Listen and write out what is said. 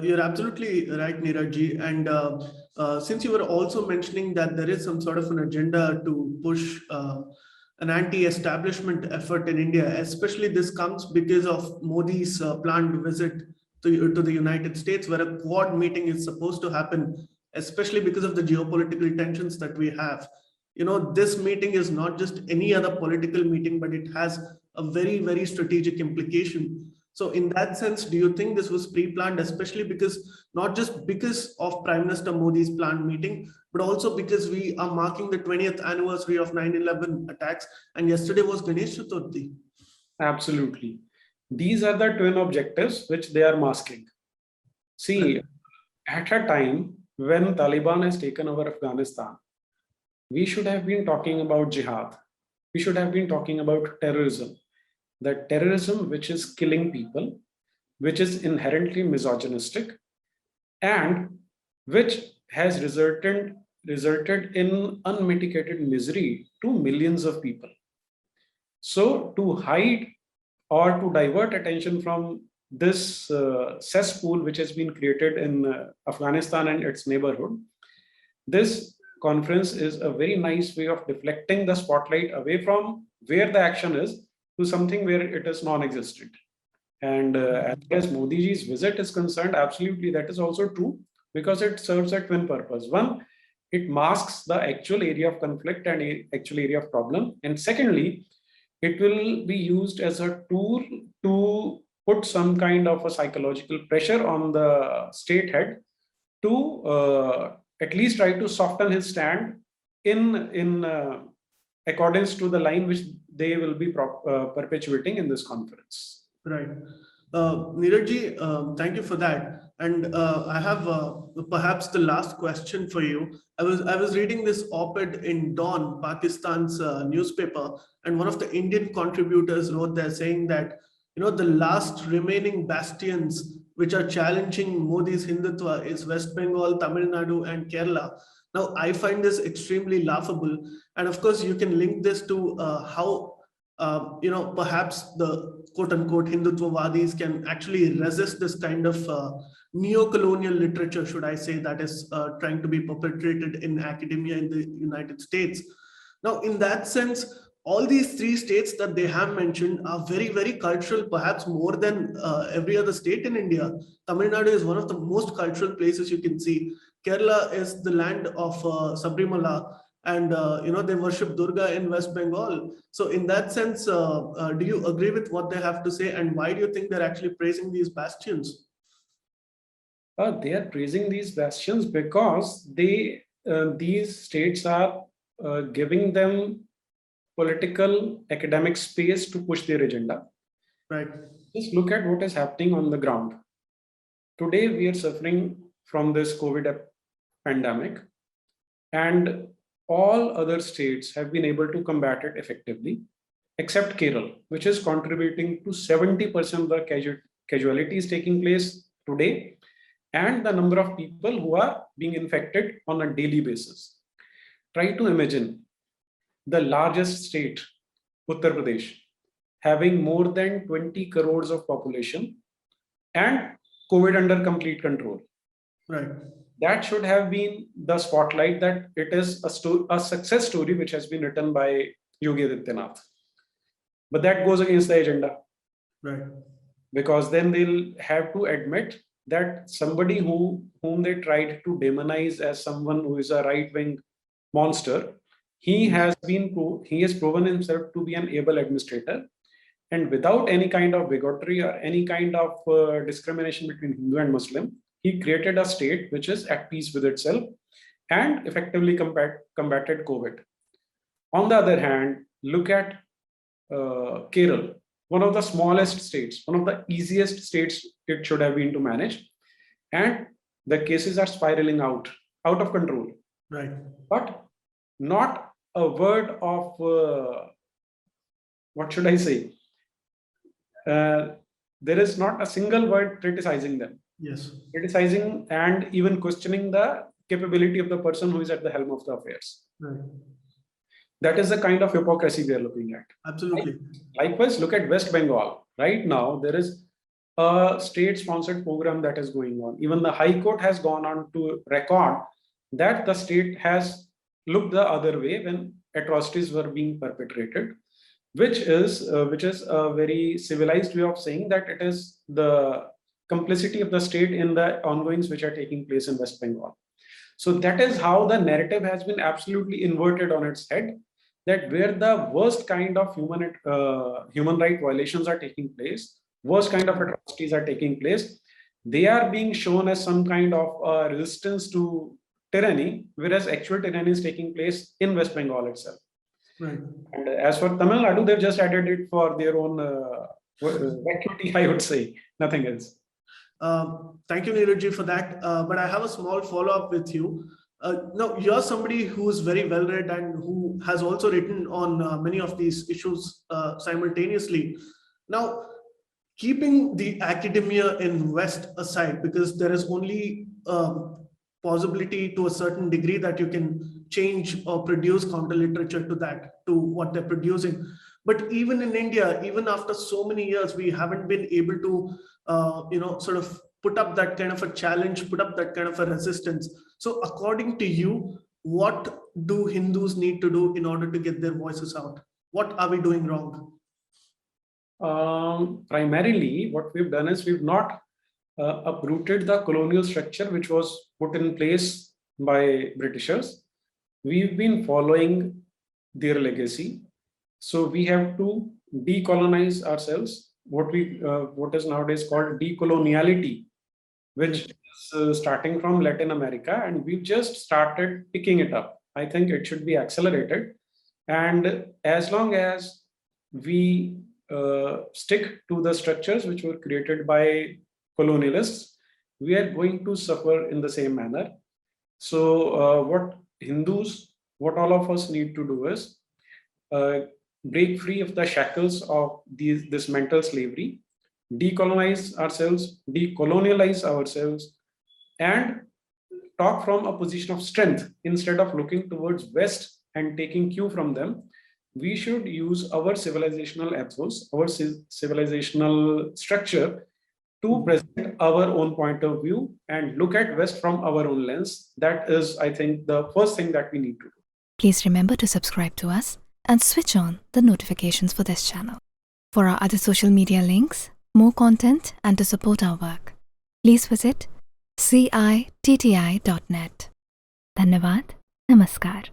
You're absolutely right, Neeraj. And since you were also mentioning that there is some sort of an agenda to push an anti-establishment effort in India, especially this comes because of Modi's planned visit to the United States, where a Quad meeting is supposed to happen, especially because of the geopolitical tensions that we have. This meeting is not just any other political meeting, but it has a very, very strategic implication. So in that sense, do you think this was pre-planned, especially because not just because of Prime Minister Modi's planned meeting, but also because we are marking the 20th anniversary of 9/11 attacks, and yesterday was Ganesh Chaturthi? Absolutely. These are the twin objectives which they are masking. See, at a time when Taliban has taken over Afghanistan, we should have been talking about jihad. We should have been talking about terrorism. The terrorism which is killing people, which is inherently misogynistic, and which has resulted in unmitigated misery to millions of people. So to hide or to divert attention from this cesspool which has been created in Afghanistan and its neighborhood, this conference is a very nice way of deflecting the spotlight away from where the action is to something where it is non-existent. And as far as Modi ji's visit is concerned, absolutely that is also true, because it serves a twin purpose. One, it masks the actual area of conflict and actual area of problem. And secondly, it will be used as a tool to put some kind of a psychological pressure on the state head to at least try to soften his stand in accordance to the line which they will be perpetuating in this conference. Right. Neeraj, thank you for that. And I have perhaps the last question for you. I was reading this op-ed in Dawn, Pakistan's newspaper, and one of the Indian contributors wrote there saying that the last remaining bastions which are challenging Modi's Hindutva is West Bengal, Tamil Nadu, and Kerala. Now, I find this extremely laughable, and of course, you can link this to how perhaps the quote-unquote Hindutvavadis can actually resist this kind of neo-colonial literature, should I say, that is trying to be perpetrated in academia in the United States. Now, in that sense, all these three states that they have mentioned are very, very cultural, perhaps more than every other state in India. Tamil Nadu is one of the most cultural places you can see. Kerala is the land of Sabrimala, and they worship Durga in West Bengal. So in that sense, do you agree with what they have to say, and why do you think they're actually praising these bastions? They are praising these bastions because these states are giving them political academic space to push their agenda. Right. Just look at what is happening on the ground. Today, we are suffering from this COVID pandemic, and all other states have been able to combat it effectively, except Kerala, which is contributing to 70% of the casualties taking place today, and the number of people who are being infected on a daily basis. Try to imagine the largest state, Uttar Pradesh, having more than 20 crores of population and COVID under complete control. Right. That should have been the spotlight, that it is a success story which has been written by Yogi Adityanath. But that goes against the agenda. Right. Because then they'll have to admit that somebody whom they tried to demonize as someone who is a right-wing monster, he has proven himself to be an able administrator, and without any kind of bigotry or any kind of discrimination between Hindu and Muslim, he created a state which is at peace with itself and effectively combated COVID. On the other hand, look at Kerala, one of the smallest states, one of the easiest states it should have been to manage, and the cases are spiraling out of control. Right. But not a word of what should I say? There is not a single word criticizing them. Yes. Criticizing and even questioning the capability of the person who is at the helm of the affairs. Right. That is the kind of hypocrisy we are looking at. Absolutely. Likewise, look at West Bengal. Right now, there is a state-sponsored program that is going on. Even the High Court has gone on to record that the state has looked the other way when atrocities were being perpetrated, which is a very civilized way of saying that it is the complicity of the state in the ongoings which are taking place in West Bengal. So that is how the narrative has been absolutely inverted on its head, that where the worst kind of human right violations are taking place, worst kind of atrocities are taking place, they are being shown as some kind of resistance to tyranny, whereas actual tyranny is taking place in West Bengal itself. Right. And as for Tamil Nadu, they've just added it for their own vacuity, I would say, nothing else. Thank you, Neeraj, for that. But I have a small follow-up with you. Now, you're somebody who's very well-read and who has also written on many of these issues simultaneously. Now, keeping the academia in West aside, because there is only possibility to a certain degree that you can change or produce counter literature to what they're producing. But even in India, even after so many years, we haven't been able to, sort of put up that kind of a challenge, put up that kind of a resistance. So according to you, what do Hindus need to do in order to get their voices out? What are we doing wrong? Primarily, what we've done is we've not uprooted the colonial structure which was put in place by Britishers. We've been following their legacy. So we have to decolonize ourselves, what is nowadays called decoloniality, which is starting from Latin America, and we've just started picking it up. I think it should be accelerated. And as long as we stick to the structures which were created by colonialists, we are going to suffer in the same manner. So what all of us need to do is break free of the shackles of this mental slavery, decolonize ourselves, decolonialize ourselves, and talk from a position of strength instead of looking towards West and taking cue from them. We should use our civilizational ethos, our civilizational structure to present our own point of view and look at West from our own lens. That is, I think, the first thing that we need to do. Please remember to subscribe to us and switch on the notifications for this channel. For our other social media links, more content, and to support our work, please visit citti.net. Dhanyavad. Namaskar.